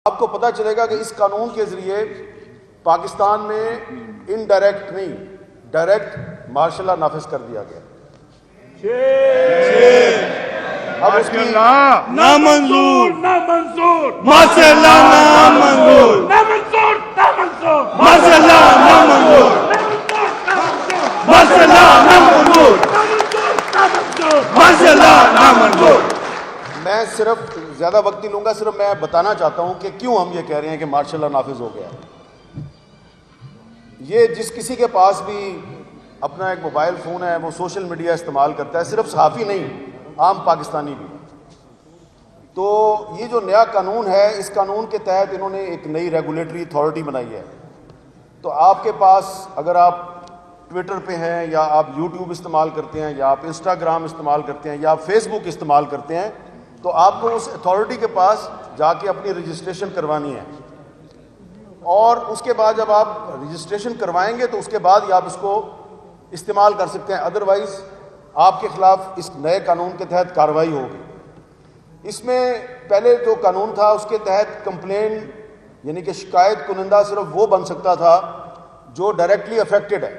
آپ کو پتہ چلے گا کہ اس قانون کے ذریعے پاکستان میں انڈائریکٹ نہیں ڈائریکٹ مارشل لا نافذ کر دیا گیا. اب اس کی نامنظور نامنظور ماشاء اللہ نامنظور نامنظور نامنظور ماشاء اللہ نامنظور ماشاء اللہ نامنظور ماشاء اللہ نامنظور. میں صرف زیادہ وقت نہیں لوں گا, صرف میں بتانا چاہتا ہوں کہ کیوں ہم یہ کہہ رہے ہیں کہ مارشل لا نافذ ہو گیا. یہ جس کسی کے پاس بھی اپنا ایک موبائل فون ہے وہ سوشل میڈیا استعمال کرتا ہے, صرف صحافی نہیں عام پاکستانی بھی. تو یہ جو نیا قانون ہے اس قانون کے تحت انہوں نے ایک نئی ریگولیٹری اتھارٹی بنائی ہے. تو آپ کے پاس اگر آپ ٹویٹر پہ ہیں یا آپ یوٹیوب استعمال کرتے ہیں یا آپ انسٹاگرام استعمال کرتے ہیں یا آپ فیس بک استعمال کرتے ہیں تو آپ کو اس اتھارٹی کے پاس جا کے اپنی رجسٹریشن کروانی ہے. اور اس کے بعد جب آپ رجسٹریشن کروائیں گے تو اس کے بعد ہی آپ اس کو استعمال کر سکتے ہیں, ادروائز آپ کے خلاف اس نئے قانون کے تحت کارروائی ہوگی. اس میں پہلے جو قانون تھا اس کے تحت کمپلین یعنی کہ شکایت کنندہ صرف وہ بن سکتا تھا جو ڈائریکٹلی افیکٹڈ ہے.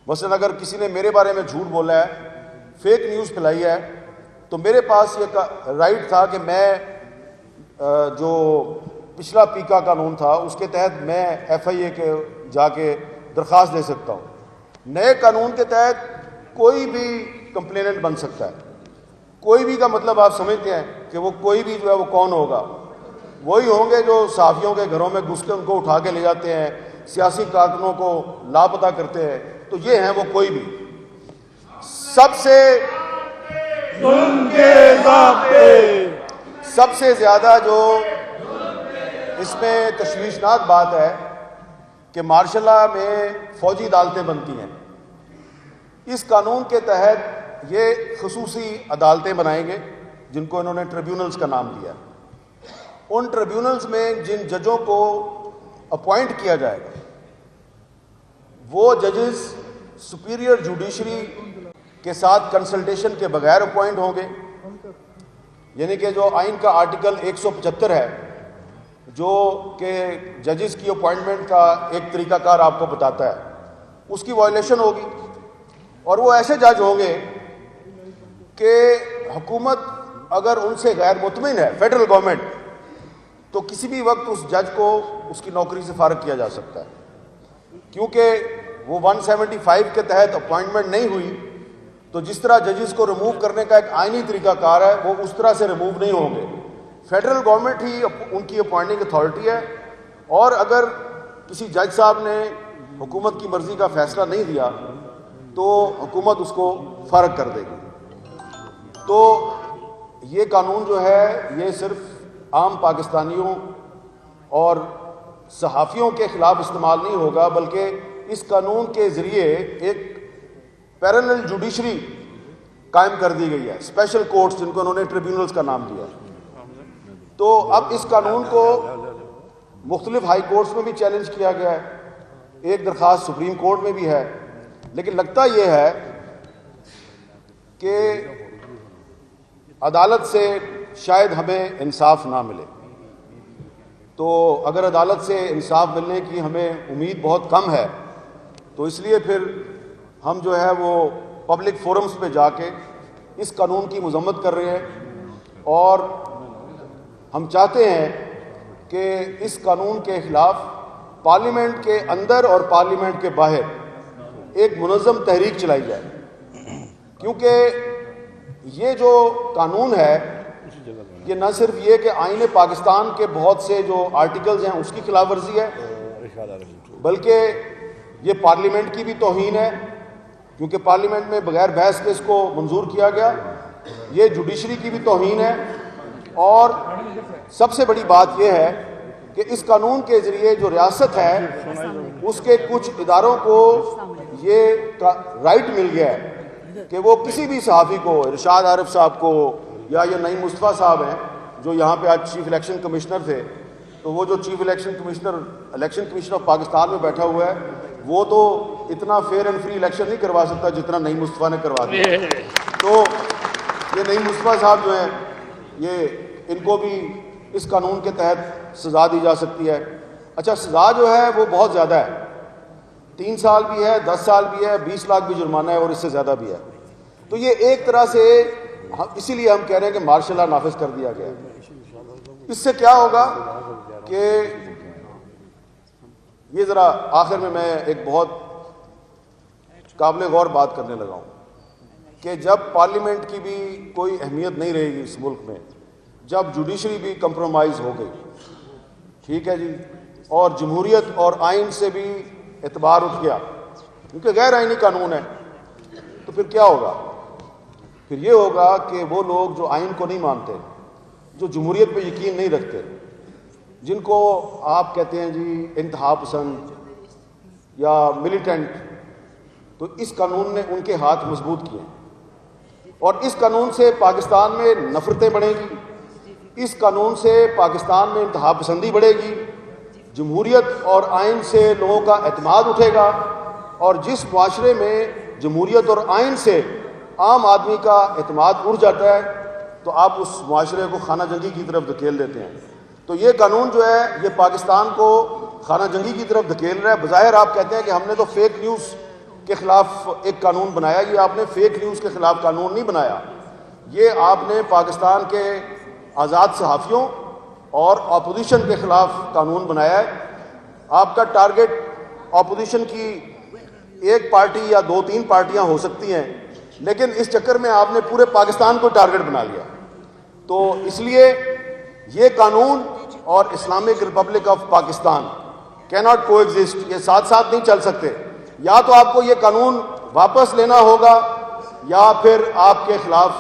مثلا اگر کسی نے میرے بارے میں جھوٹ بولا ہے, فیک نیوز پھیلائی ہے, تو میرے پاس یہ رائٹ تھا کہ میں جو پچھلا پیکا قانون تھا اس کے تحت میں ایف آئی اے کے جا کے درخواست دے سکتا ہوں. نئے قانون کے تحت کوئی بھی کمپلیننٹ بن سکتا ہے. کوئی بھی کا مطلب آپ سمجھتے ہیں کہ وہ کوئی بھی جو ہے وہ کون ہوگا؟ وہی ہوں گے جو صحافیوں کے گھروں میں گھس کے ان کو اٹھا کے لے جاتے ہیں, سیاسی کارکنوں کو لاپتہ کرتے ہیں. تو یہ ہیں وہ کوئی بھی. سب سے زیادہ جو اس میں تشویشناک بات ہے کہ مارشل لا میں فوجی عدالتیں بنتی ہیں. اس قانون کے تحت یہ خصوصی عدالتیں بنائیں گے جن کو انہوں نے ٹریبیونلز کا نام دیا. ان ٹریبیونلز میں جن ججوں کو اپوائنٹ کیا جائے گا وہ ججز سپیریئر جوڈیشری کے ساتھ کنسلٹیشن کے بغیر اپوائنٹ ہوں گے. یعنی کہ جو آئین کا آرٹیکل 175 ہے جو کہ ججز کی اپوائنٹمنٹ کا ایک طریقہ کار آپ کو بتاتا ہے, اس کی وائلیشن ہوگی. اور وہ ایسے جج ہوں گے کہ حکومت اگر ان سے غیر مطمئن ہے, فیڈرل گورنمنٹ, تو کسی بھی وقت اس جج کو اس کی نوکری سے فارغ کیا جا سکتا ہے. کیونکہ وہ 175 کے تحت اپوائنٹمنٹ نہیں ہوئی تو جس طرح ججز کو ریموو کرنے کا ایک آئینی طریقہ کار ہے وہ اس طرح سے ریموو نہیں ہوں گے. فیڈرل گورنمنٹ ہی ان کی اپوائنٹنگ اتھارٹی ہے, اور اگر کسی جج صاحب نے حکومت کی مرضی کا فیصلہ نہیں دیا تو حکومت اس کو فارغ کر دے گی. تو یہ قانون جو ہے یہ صرف عام پاکستانیوں اور صحافیوں کے خلاف استعمال نہیں ہوگا, بلکہ اس قانون کے ذریعے ایک پیرلل جوڈیشری قائم کر دی گئی ہے, اسپیشل کورٹس جن کو انہوں نے ٹریبیونلز کا نام دیا. تو اب اس قانون کو مختلف ہائی کورٹس میں بھی چیلنج کیا گیا ہے, ایک درخواست سپریم کورٹ میں بھی ہے, لیکن لگتا یہ ہے کہ عدالت سے شاید ہمیں انصاف نہ ملے. تو اگر عدالت سے انصاف ملنے کی ہمیں امید بہت کم ہے تو اس لیے پھر ہم جو ہے وہ پبلک فورمز پہ جا کے اس قانون کی مذمت کر رہے ہیں, اور ہم چاہتے ہیں کہ اس قانون کے خلاف پارلیمنٹ کے اندر اور پارلیمنٹ کے باہر ایک منظم تحریک چلائی جائے. کیونکہ یہ جو قانون ہے یہ نہ صرف یہ کہ آئین پاکستان کے بہت سے جو آرٹیکلز ہیں اس کی خلاف ورزی ہے, بلکہ یہ پارلیمنٹ کی بھی توہین ہے, کیونکہ پارلیمنٹ میں بغیر بحث کے اس کو منظور کیا گیا. یہ جوڈیشری کی بھی توہین ہے, اور سب سے بڑی بات یہ ہے کہ اس قانون کے ذریعے جو ریاست ہے اس کے کچھ اداروں کو یہ رائٹ مل گیا ہے کہ وہ کسی بھی صحافی کو, ارشاد عارف صاحب کو یا یہ نعیم مصطفیٰ صاحب ہیں جو یہاں پہ آج چیف الیکشن کمشنر تھے, تو وہ جو chief election commissioner of Pakistan میں بیٹھا ہوا ہے وہ تو اتنا فیئر اینڈ فری الیکشن نہیں کروا سکتا جتنا نعیم مصطفیٰ نے کروا دیا. تو یہ نعیم مصطفیٰ صاحب جو ہیں یہ ان کو بھی اس قانون کے تحت سزا دی جا سکتی ہے۔ اچھا، سزا جو ہے وہ بہت زیادہ ہے، 3 سال بھی ہے، 10 سال بھی ہے، 20 لاکھ بھی جرمانہ ہے اور اس سے زیادہ بھی ہے۔ تو یہ ایک طرح سے اسی لیے ہم کہہ رہے ہیں کہ مارشل لا نافذ کر دیا گیا ہے۔ اس سے کیا ہوگا کہ یہ ذرا آخر میں ایک بہت قابل غور بات کرنے لگا ہوں کہ جب پارلیمنٹ کی بھی کوئی اہمیت نہیں رہے گی اس ملک میں، جب جوڈیشری بھی کمپرومائز ہو گئی، ٹھیک ہے جی، اور جمہوریت اور آئین سے بھی اعتبار اٹھ گیا کیونکہ غیر آئینی قانون ہے، تو پھر کیا ہوگا؟ پھر یہ ہوگا کہ وہ لوگ جو آئین کو نہیں مانتے، جو جمہوریت پہ یقین نہیں رکھتے، جن کو آپ کہتے ہیں جی انتہا پسند یا ملیٹنٹ، تو اس قانون نے ان کے ہاتھ مضبوط کیے اور اس قانون سے پاکستان میں نفرتیں بڑھیں گی، اس قانون سے پاکستان میں انتہا پسندی بڑھے گی، جمہوریت اور آئین سے لوگوں کا اعتماد اٹھے گا، اور جس معاشرے میں جمہوریت اور آئین سے عام آدمی کا اعتماد اٹھ جاتا ہے تو آپ اس معاشرے کو خانہ جنگی کی طرف دھکیل دیتے ہیں۔ تو یہ قانون جو ہے یہ پاکستان کو خانہ جنگی کی طرف دھکیل رہا ہے۔ بظاہر آپ کہتے ہیں کہ ہم نے تو فیک نیوز کے خلاف ایک قانون بنایا، یہ آپ نے فیک نیوز کے خلاف قانون نہیں بنایا، یہ آپ نے پاکستان کے آزاد صحافیوں اور اپوزیشن کے خلاف قانون بنایا ہے۔ آپ کا ٹارگٹ اپوزیشن کی ایک پارٹی یا 2-3 پارٹیاں ہو سکتی ہیں، لیکن اس چکر میں آپ نے پورے پاکستان کو ٹارگٹ بنا لیا۔ تو اس لیے یہ قانون اور اسلامک ریپبلک آف پاکستان کیناٹ کو ایگزسٹ، یہ ساتھ ساتھ نہیں چل سکتے۔ یا تو آپ کو یہ قانون واپس لینا ہوگا یا پھر آپ کے خلاف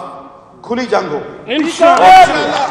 کھلی جنگ ہو۔ انشاءاللہ۔